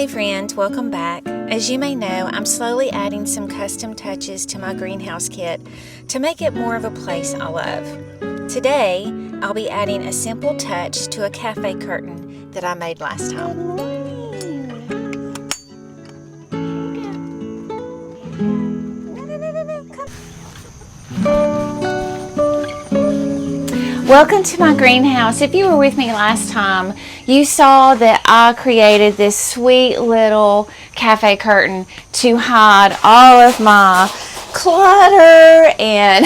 friend, welcome back. As you may know, I'm slowly adding some custom touches to my greenhouse kit to make it more of a place I love. Today, I'll be adding a simple touch to a cafe curtain that I made last time. Welcome to my greenhouse. If you were with me last time, you saw that I created this sweet little cafe curtain to hide all of my clutter and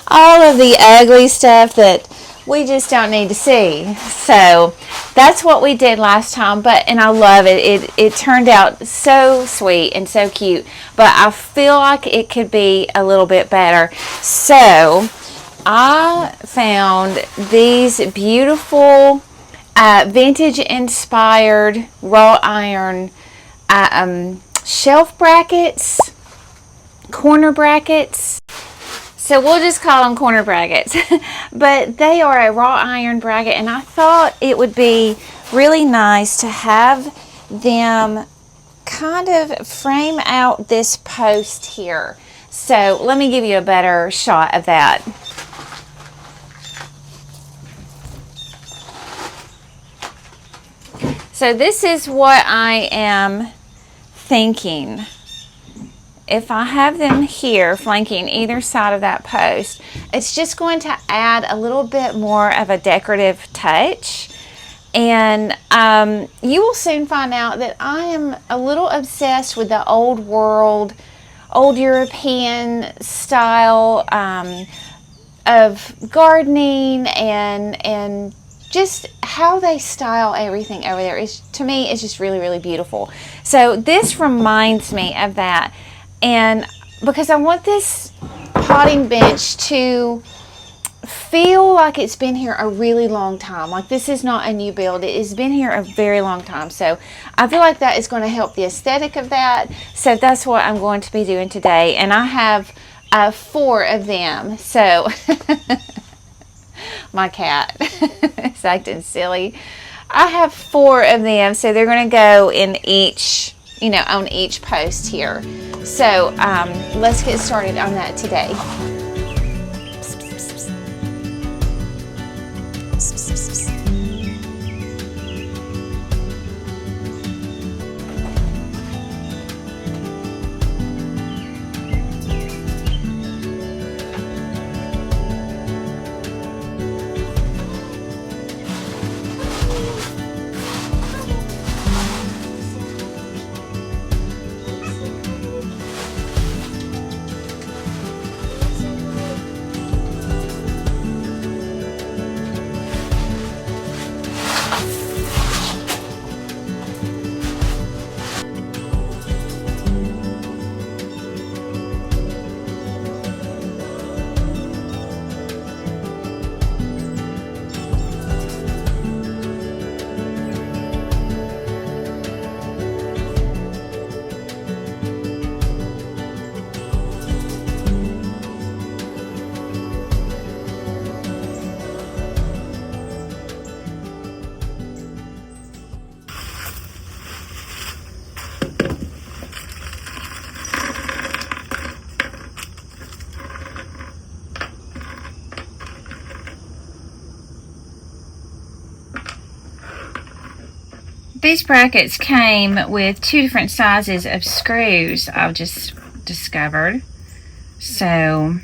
all of the ugly stuff that we just don't need to see. So that's what we did last time, and I love it. It turned out so sweet and so cute, but I feel like it could be a little bit better. So I found these beautiful vintage inspired wrought iron shelf brackets, corner brackets. So we'll just call them corner brackets, but they are a wrought iron bracket, and I thought it would be really nice to have them kind of frame out this post here. So let me give you a better shot of that. So this is what I am thinking. If I have them here flanking either side of that post, it's just going to add a little bit more of a decorative touch. And you will soon find out that I am a little obsessed with the old world, old European style of gardening and just how they style everything over there is, to me, it's just really, really beautiful. So this reminds me of that. And because I want this potting bench to feel like it's been here a really long time. Like this is not a new build. It has been here a very long time. So I feel like that is going to help the aesthetic of that. So that's what I'm going to be doing today. And I have 4 of them. So my cat is acting silly. I have 4 of them, so they're going to go in each, on each post here. So let's get started on that today. These brackets came with 2 different sizes of screws I've just discovered. So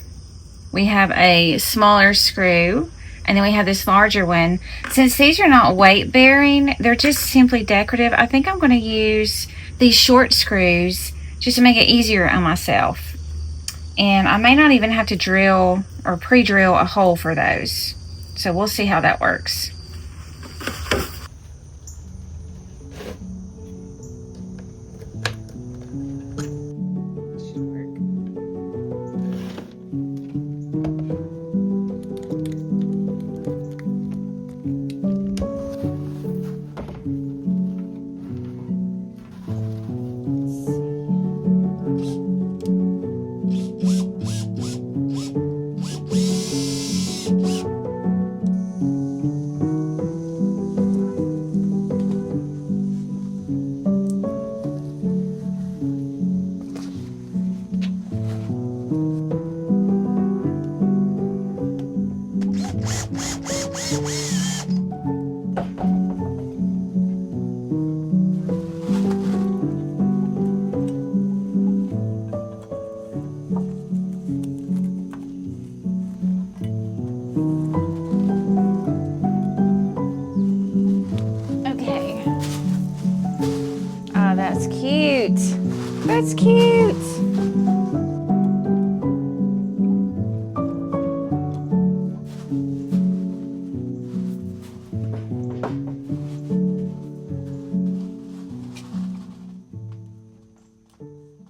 we have a smaller screw and then we have this larger one. Since these are not weight bearing, they're just simply decorative, I think I'm going to use these short screws just to make it easier on myself. And I may not even have to drill or pre-drill a hole for those. So we'll see how that works. Okay. Oh, that's cute. That's cute.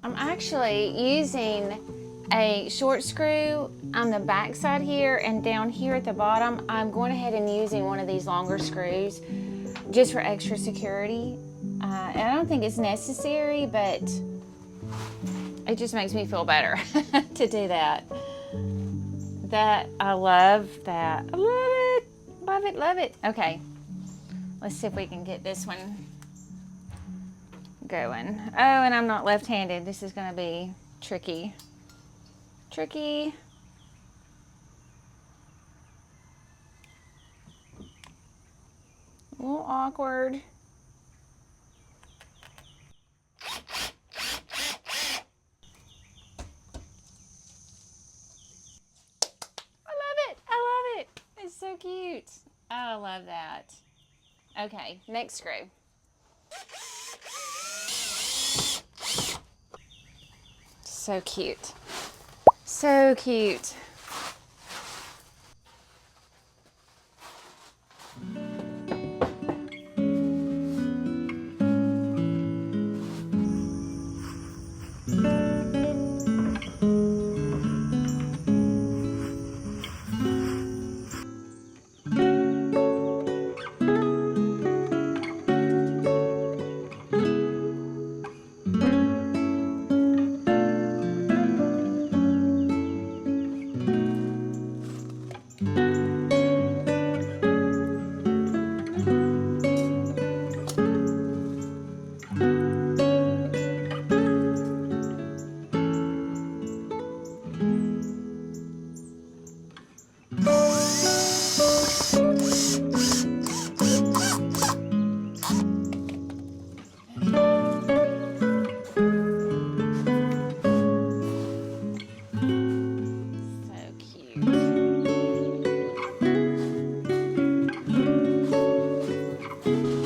I'm actually using a short screw on the back side here, and down here at the bottom I'm going ahead and using one of these longer screws just for extra security. And I don't think it's necessary, but it just makes me feel better to do that. I love that. I love it. Love it, love it. Okay, let's see if we can get this one going. Oh, and I'm not left-handed. This is gonna be tricky. Tricky. A little awkward. It's so cute. Oh, I love that. Okay, next screw. So cute. So cute.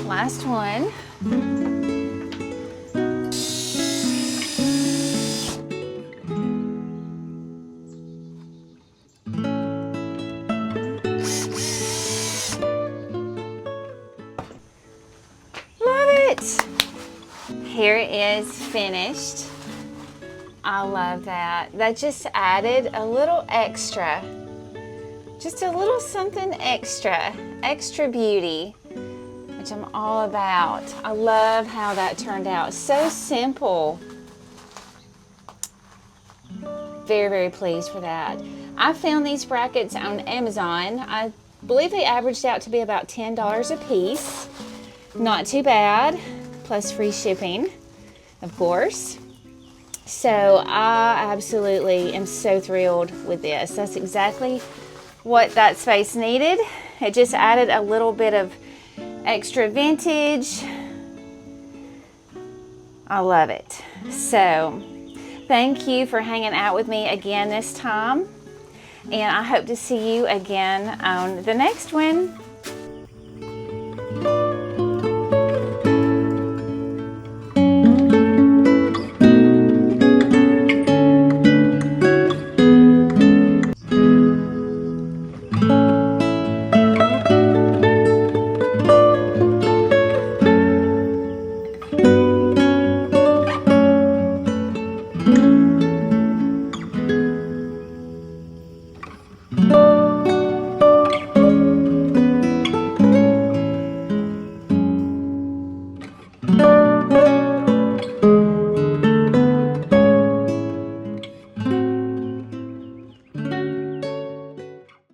Last one. Love it. Here it is finished. I love that. That just added a little extra. Just a little something extra. Extra beauty, which I'm all about. I love how that turned out. So simple. Very, very pleased for that. I found these brackets on Amazon. I believe they averaged out to be about $10 a piece. Not too bad, plus free shipping, of course. So I absolutely am so thrilled with this. That's exactly what that space needed. It just added a little bit of extra vintage. I love it. So thank you for hanging out with me again this time, and I hope to see you again on the next one.